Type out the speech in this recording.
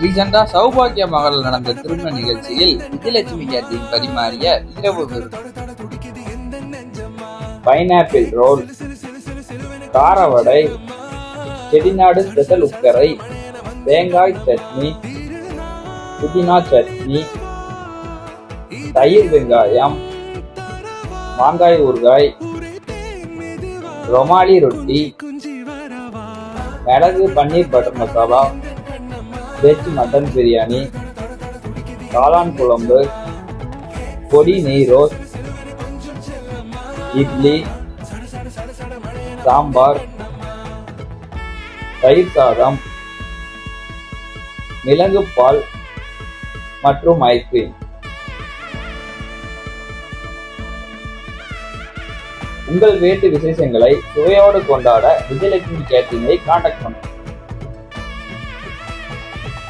ரீசெண்டா சௌபாகிய மகளில் நடந்த திருமண நிகழ்ச்சியில் விஜயலட்சுமி கேட்டரிங் பரிமாறிய இரவு விருந்து. பைனாப்பிள் ரோல், காரவடை, செட்டிநாடு ஸ்பெஷல் உக்கரை, தேங்காய் சட்னி, புதினா சட்னி, தயிர் வெங்காயம், மாங்காய் ஊறுகாய், ரொமாலி ரொட்டி, மிளகு paneer butter masala, veg mutton biryani, காளான் குழம்பு, பொடி நெய் ரோஸ்ட், இட்லி, சாம்பார், தயிர் சாதம், மிளகு பால் மற்றும் ஐஸ்கிரீம். உங்கள் வீட்டு விசேஷங்களை சுவையோடு கொண்டாட விஜயலட்சுமி கேட்டரிங்கை கான்டாக்ட் பண்ணுங்க.